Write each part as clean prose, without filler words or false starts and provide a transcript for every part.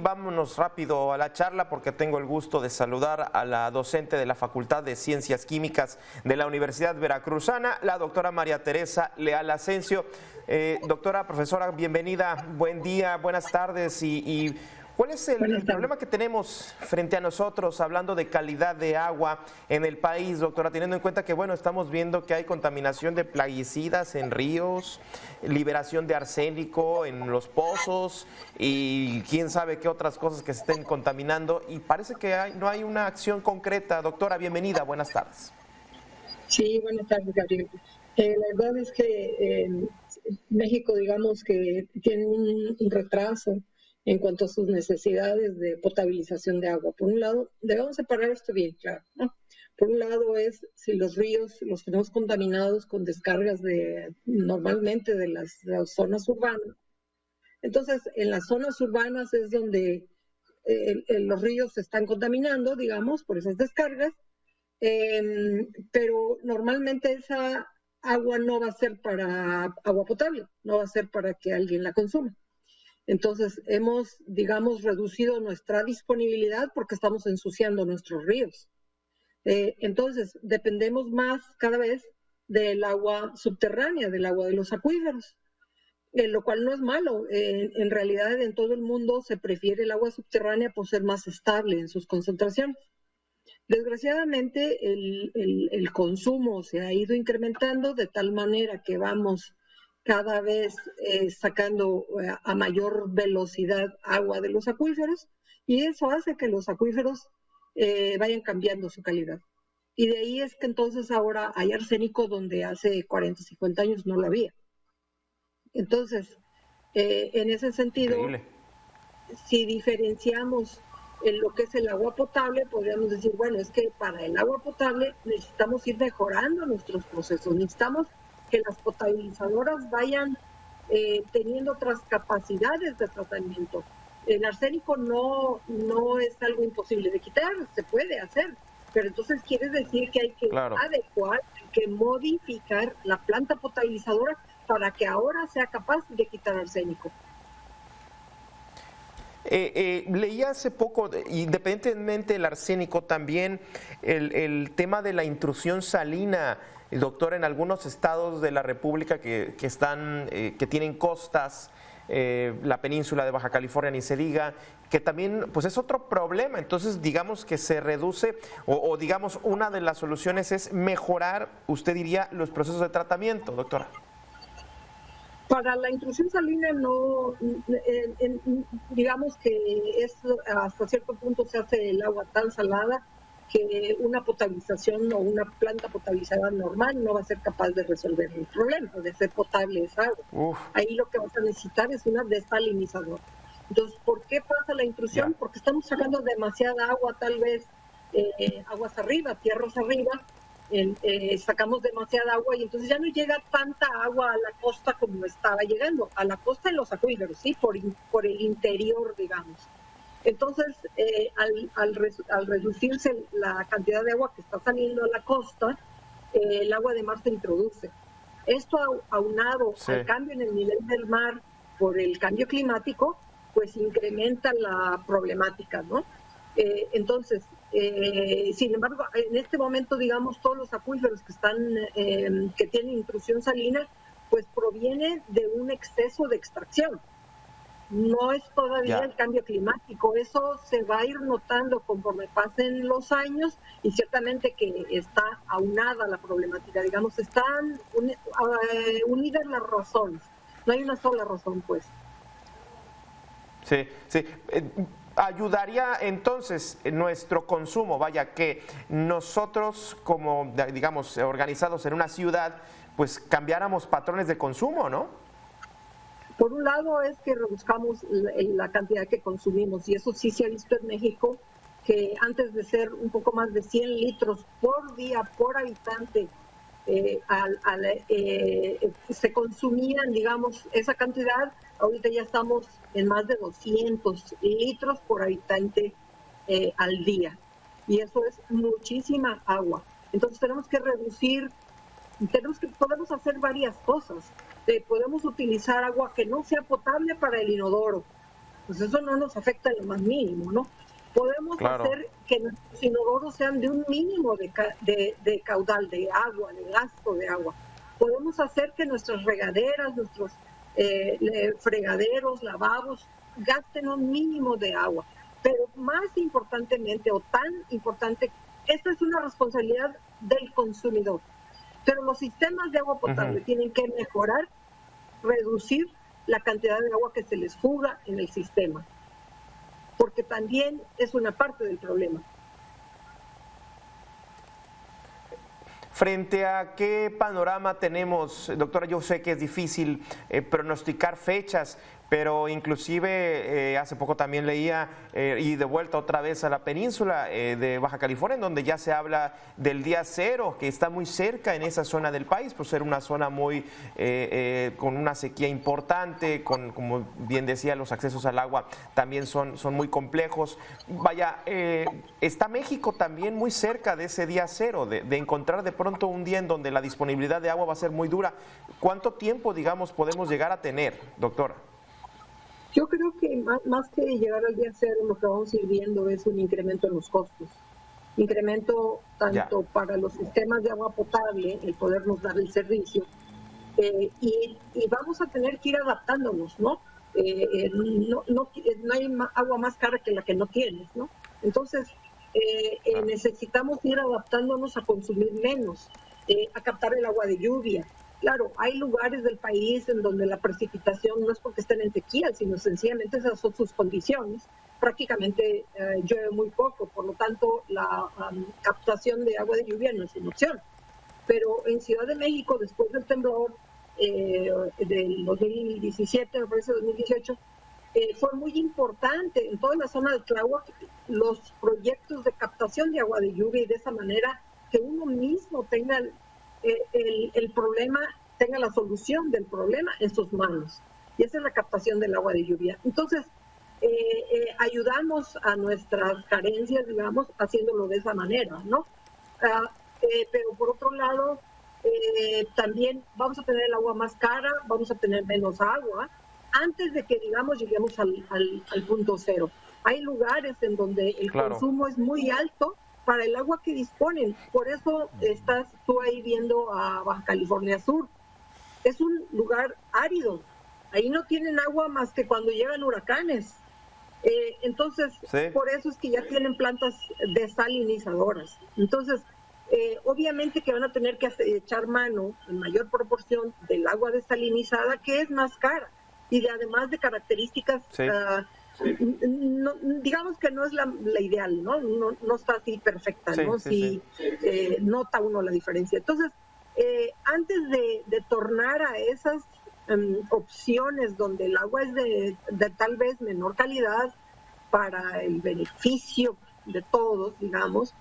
Vámonos rápido a la charla porque tengo el gusto de saludar a la docente de la Facultad de Ciencias Químicas de la Universidad Veracruzana, la doctora María Teresa Leal Asensio. Doctora, profesora, bienvenida, buen día, buenas tardes y ¿cuál es el problema que tenemos frente a nosotros hablando de calidad de agua en el país, doctora? Teniendo en cuenta que, bueno, estamos viendo que hay contaminación de plaguicidas en ríos, liberación de arsénico en los pozos y quién sabe qué otras cosas que se estén contaminando y parece que no hay una acción concreta. Doctora, bienvenida, buenas tardes. Sí, buenas tardes, Gabriel. La verdad es que México, digamos que tiene un retraso en cuanto a sus necesidades de potabilización de agua. Por un lado, debemos separar esto bien claro, ¿no? Por un lado es si los ríos los tenemos contaminados con descargas normalmente de las zonas urbanas. Entonces, en las zonas urbanas es donde los ríos se están contaminando, digamos, por esas descargas, pero normalmente esa agua no va a ser para agua potable, no va a ser para que alguien la consuma. Entonces, hemos, digamos, reducido nuestra disponibilidad porque estamos ensuciando nuestros ríos. Entonces, dependemos más cada vez del agua subterránea, del agua de los acuíferos, lo cual no es malo. En realidad, en todo el mundo se prefiere el agua subterránea por ser más estable en sus concentraciones. Desgraciadamente, el consumo se ha ido incrementando de tal manera que vamos cada vez sacando a mayor velocidad agua de los acuíferos y eso hace que los acuíferos vayan cambiando su calidad. Y de ahí es que entonces ahora hay arsénico donde hace 40, 50 años no lo había. Entonces, en ese sentido, increíble. Si diferenciamos en lo que es el agua potable, podríamos decir, bueno, es que para el agua potable necesitamos ir mejorando nuestros procesos, necesitamos que las potabilizadoras vayan teniendo otras capacidades de tratamiento. El arsénico no es algo imposible de quitar, se puede hacer, pero entonces quiere decir que hay que adecuar, hay que modificar la planta potabilizadora para que ahora sea capaz de quitar arsénico. Leí hace poco, independientemente del arsénico, también el tema de la intrusión salina, doctor, en algunos estados de la República que tienen costas, la península de Baja California ni se diga, que también pues es otro problema. Entonces digamos que se reduce o digamos una de las soluciones es mejorar, usted diría, los procesos de tratamiento, doctora. Para la intrusión salina no, digamos que es hasta cierto punto se hace el agua tan salada que una potabilización o una planta potabilizadora normal no va a ser capaz de resolver el problema, de ser potable esa agua. Ahí lo que vas a necesitar es una desalinizadora. Entonces, ¿por qué pasa la intrusión? Porque estamos sacando demasiada agua, tal vez aguas arriba, tierras arriba, sacamos demasiada agua y entonces ya no llega tanta agua a la costa como estaba llegando, a la costa en los acuíferos, ¿sí? por el interior, digamos. Entonces, al reducirse la cantidad de agua que está saliendo a la costa, el agua de mar se introduce. Esto aunado al cambio en el nivel del mar por el cambio climático, pues incrementa la problemática, ¿no? Entonces, sin embargo, en este momento, digamos, todos los acuíferos que tienen intrusión salina, pues proviene de un exceso de extracción. No es todavía el cambio climático, eso se va a ir notando conforme pasen los años y ciertamente que está aunada la problemática, digamos, están unidas las razones, no hay una sola razón, pues. Sí. Ayudaría entonces nuestro consumo, vaya, que nosotros como, digamos, organizados en una ciudad, pues cambiáramos patrones de consumo, ¿no? Por un lado es que reduzcamos la cantidad que consumimos y eso sí se ha visto en México, que antes de ser un poco más de 100 litros por día, por habitante, se consumían, digamos, esa cantidad. Ahorita ya estamos en más de 200 litros por habitante al día. Y eso es muchísima agua. Entonces tenemos que reducir, podemos hacer varias cosas. Podemos utilizar agua que no sea potable para el inodoro. Pues eso no nos afecta en lo más mínimo, ¿no? Podemos hacer que nuestros inodoros sean de un mínimo de caudal, de agua, de gasto de agua. Podemos hacer que nuestras regaderas, nuestros fregaderos, lavabos, gasten un mínimo de agua. Pero más importantemente, o tan importante, esta es una responsabilidad del consumidor. Pero los sistemas de agua potable tienen que mejorar, reducir la cantidad de agua que se les fuga en el sistema, porque también es una parte del problema. ¿Frente a qué panorama tenemos, doctora? Yo sé que es difícil pronosticar fechas, pero inclusive hace poco también leía, y de vuelta otra vez a la península de Baja California, en donde ya se habla del día cero, que está muy cerca en esa zona del país, por ser una zona muy con una sequía importante, como bien decía, los accesos al agua también son muy complejos. Vaya, está México también muy cerca de ese día cero, de encontrar de pronto un día en donde la disponibilidad de agua va a ser muy dura. ¿Cuánto tiempo, digamos, podemos llegar a tener, doctora? Yo creo que más que llegar al día cero, lo que vamos a ir viendo es un incremento en los costos. Incremento tanto para los sistemas de agua potable, el podernos dar el servicio, y vamos a tener que ir adaptándonos, ¿no? No hay agua más cara que la que no tienes, ¿no? Entonces, necesitamos ir adaptándonos a consumir menos, a captar el agua de lluvia. Claro, hay lugares del país en donde la precipitación no es porque estén en sequía, sino sencillamente esas son sus condiciones. Prácticamente llueve muy poco, por lo tanto la captación de agua de lluvia no es una opción. Pero en Ciudad de México, después del temblor del 2017, me parece 2018, fue muy importante en toda la zona de Tláhuac los proyectos de captación de agua de lluvia, y de esa manera que uno mismo tenga el problema, tenga la solución del problema en sus manos. Y esa es la captación del agua de lluvia. Entonces, ayudamos a nuestras carencias, digamos, haciéndolo de esa manera, ¿no? Pero por otro lado, también vamos a tener el agua más cara, vamos a tener menos agua, antes de que, digamos, lleguemos al punto cero. Hay lugares en donde el consumo es muy alto para el agua que disponen. Por eso estás tú ahí viendo a Baja California Sur. Es un lugar árido. Ahí no tienen agua más que cuando llegan huracanes. Entonces, por eso es que ya tienen plantas desalinizadoras. Entonces, obviamente que van a tener que echar mano en mayor proporción del agua desalinizada, que es más cara, y además de características no, digamos que no es la ideal, ¿no? No está así perfecta, ¿no? Nota uno la diferencia. Entonces, antes de tornar a esas opciones donde el agua es de tal vez menor calidad para el beneficio de todos, digamos,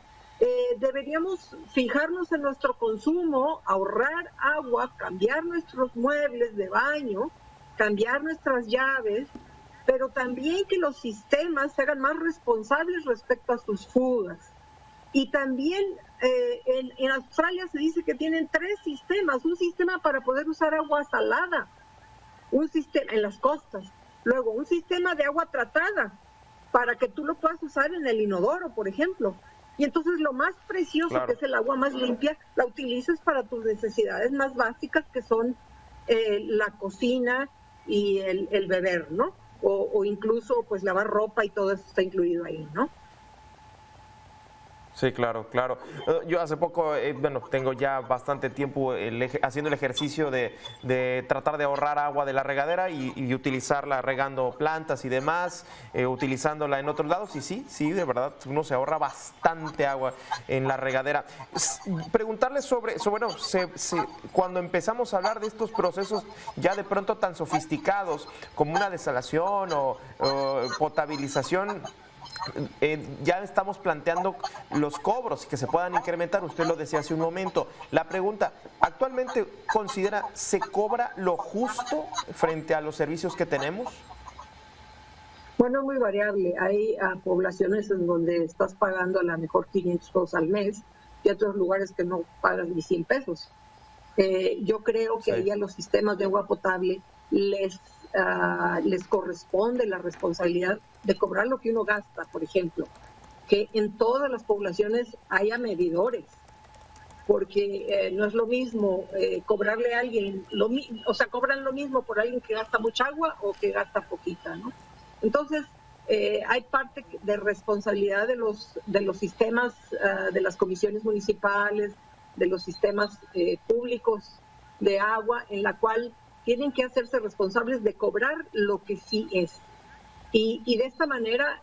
deberíamos fijarnos en nuestro consumo, ahorrar agua, cambiar nuestros muebles de baño, cambiar nuestras llaves, pero también que los sistemas se hagan más responsables respecto a sus fugas. Y también en Australia se dice que tienen 3 sistemas, un sistema para poder usar agua salada, un sistema en las costas, luego un sistema de agua tratada para que tú lo puedas usar en el inodoro, por ejemplo. Y entonces lo más precioso, que es el agua más limpia, la utilices para tus necesidades más básicas, que son la cocina y el beber, ¿no? O incluso pues lavar ropa, y todo eso está incluido ahí, ¿no? Sí, claro. Yo hace poco, bueno, tengo ya bastante tiempo haciendo el ejercicio de tratar de ahorrar agua de la regadera y utilizarla regando plantas y demás, utilizándola en otros lados, y sí, de verdad, uno se ahorra bastante agua en la regadera. Preguntarle sobre bueno, cuando empezamos a hablar de estos procesos ya de pronto tan sofisticados como una desalación o potabilización, ya estamos planteando los cobros que se puedan incrementar. Usted lo decía hace un momento. La pregunta, ¿actualmente considera se cobra lo justo frente a los servicios que tenemos? Bueno, muy variable. Hay poblaciones en donde estás pagando a lo mejor 500 pesos al mes, y otros lugares que no pagan ni 100 pesos. Yo creo que ahí a los sistemas de agua potable les les corresponde la responsabilidad de cobrar lo que uno gasta, por ejemplo, que en todas las poblaciones haya medidores, porque no es lo mismo cobrarle a alguien, o sea, cobran lo mismo por alguien que gasta mucha agua o que gasta poquita, ¿no? Entonces, hay parte de responsabilidad de los sistemas, de las comisiones municipales, de los sistemas públicos de agua, en la cual tienen que hacerse responsables de cobrar lo que sí es. Y de esta manera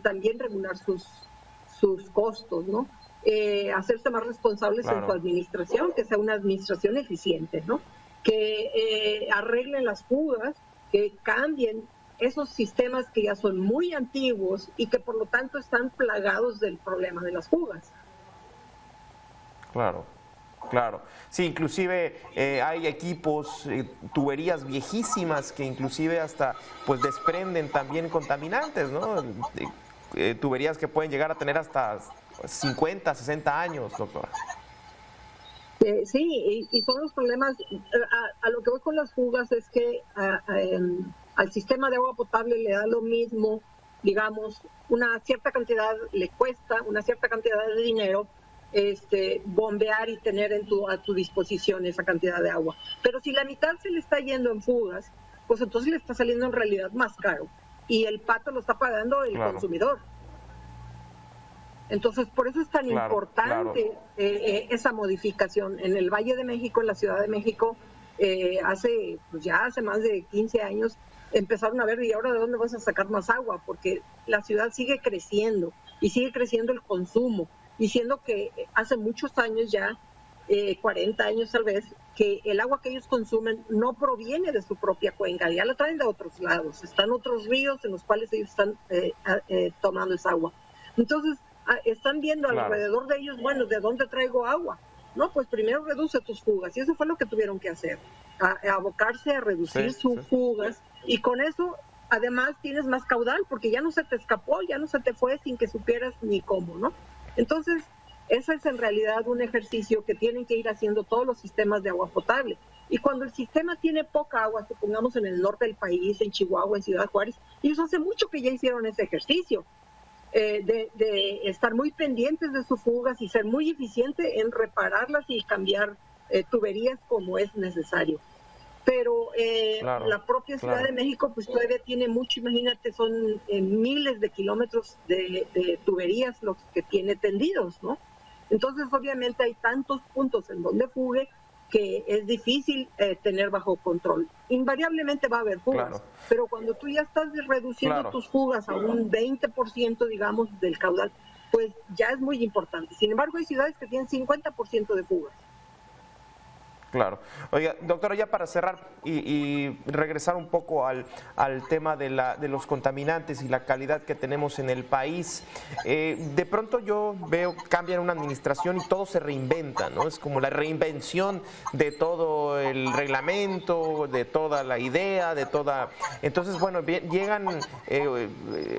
también regular sus costos, ¿no? Hacerse más responsables en su administración, que sea una administración eficiente, ¿no? Que arreglen las fugas, que cambien esos sistemas que ya son muy antiguos y que por lo tanto están plagados del problema de las fugas. Claro. Claro, sí, inclusive hay equipos, tuberías viejísimas que inclusive hasta pues desprenden también contaminantes, ¿no? Tuberías que pueden llegar a tener hasta 50, 60 años, doctora. Sí, y son los problemas, a lo que voy con las fugas es que al sistema de agua potable le da lo mismo, digamos, una cierta cantidad le cuesta, una cierta cantidad de dinero, bombear y tener a tu disposición esa cantidad de agua. Pero si la mitad se le está yendo en fugas, pues entonces le está saliendo en realidad más caro. Y el pato lo está pagando el consumidor. Entonces, por eso es tan importante esa modificación. En el Valle de México, en la Ciudad de México, hace más de 15 años, empezaron a ver, ¿y ahora de dónde vas a sacar más agua? Porque la ciudad sigue creciendo y sigue creciendo el consumo, diciendo que hace muchos años ya, 40 años tal vez, que el agua que ellos consumen no proviene de su propia cuenca, ya la traen de otros lados, están otros ríos en los cuales ellos están tomando esa agua. Entonces, están viendo alrededor de ellos, bueno, ¿de dónde traigo agua? No, pues primero reduce tus fugas, y eso fue lo que tuvieron que hacer, abocarse a reducir sus fugas, y con eso además tienes más caudal, porque ya no se te escapó, ya no se te fue sin que supieras ni cómo, ¿no? Entonces, ese es en realidad un ejercicio que tienen que ir haciendo todos los sistemas de agua potable. Y cuando el sistema tiene poca agua, supongamos en el norte del país, en Chihuahua, en Ciudad Juárez, ellos hace mucho que ya hicieron ese ejercicio. De estar muy pendientes de sus fugas y ser muy eficiente en repararlas y cambiar tuberías como es necesario. Pero la propia Ciudad de México pues todavía tiene mucho, imagínate, son miles de kilómetros de tuberías los que tiene tendidos, ¿no? Entonces obviamente hay tantos puntos en donde fugue que es difícil tener bajo control. Invariablemente va a haber fugas, pero cuando tú ya estás reduciendo tus fugas a un 20%, digamos, del caudal, pues ya es muy importante. Sin embargo, hay ciudades que tienen 50% de fugas. Claro. Oiga, doctora, ya para cerrar y regresar un poco al tema de los contaminantes y la calidad que tenemos en el país, de pronto yo veo, cambian una administración y todo se reinventa, ¿no? Es como la reinvención de todo el reglamento, de toda la idea, de toda... Entonces, bueno, llegan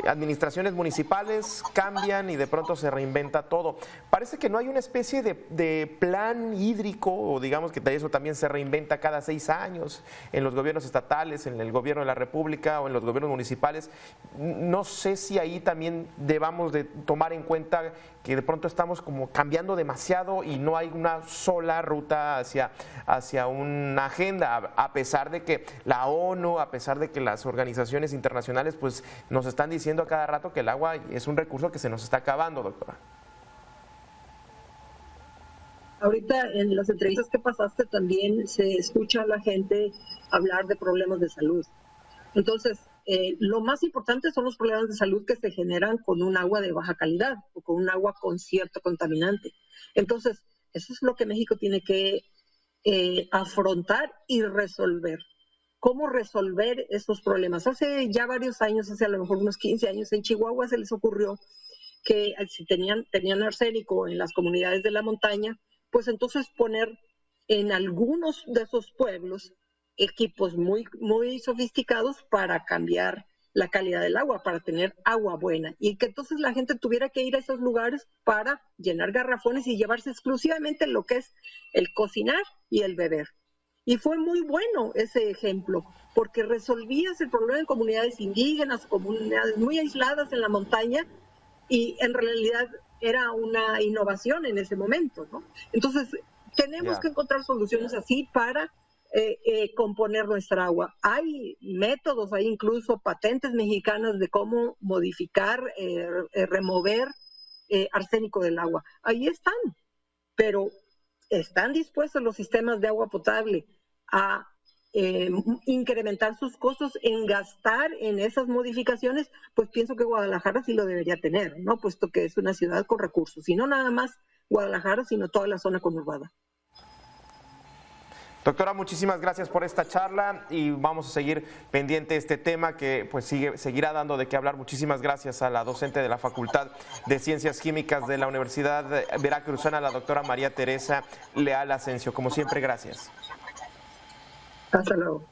administraciones municipales, cambian y de pronto se reinventa todo. Parece que no hay una especie de plan hídrico, o digamos que eso también se reinventa cada 6 años en los gobiernos estatales, en el gobierno de la República o en los gobiernos municipales. No sé si ahí también debamos de tomar en cuenta que de pronto estamos como cambiando demasiado y no hay una sola ruta hacia una agenda, a pesar de que la ONU, a pesar de que las organizaciones internacionales pues nos están diciendo a cada rato que el agua es un recurso que se nos está acabando, doctora. Ahorita en las entrevistas que pasaste también se escucha a la gente hablar de problemas de salud. Entonces, lo más importante son los problemas de salud que se generan con un agua de baja calidad o con un agua con cierto contaminante. Entonces, eso es lo que México tiene que afrontar y resolver. ¿Cómo resolver estos problemas? Hace ya varios años, hace a lo mejor unos 15 años, en Chihuahua se les ocurrió que si tenían arsénico en las comunidades de la montaña, pues entonces poner en algunos de esos pueblos equipos muy, muy sofisticados para cambiar la calidad del agua, para tener agua buena, y que entonces la gente tuviera que ir a esos lugares para llenar garrafones y llevarse exclusivamente lo que es el cocinar y el beber. Y fue muy bueno ese ejemplo, porque resolvías el problema en comunidades indígenas, comunidades muy aisladas en la montaña, y en realidad era una innovación en ese momento, ¿no? Entonces, tenemos que encontrar soluciones así para componer nuestra agua. Hay métodos, hay incluso patentes mexicanas de cómo modificar, remover arsénico del agua. Ahí están, pero ¿están dispuestos los sistemas de agua potable a incrementar sus costos en gastar en esas modificaciones? Pues pienso que Guadalajara sí lo debería tener, ¿no? Puesto que es una ciudad con recursos, y no nada más Guadalajara, sino toda la zona conurbada. Doctora, muchísimas gracias por esta charla y vamos a seguir pendiente de este tema que pues seguirá dando de qué hablar. Muchísimas gracias a la docente de la Facultad de Ciencias Químicas de la Universidad Veracruzana, la doctora María Teresa Leal Asensio. Como siempre, gracias. Hasta luego.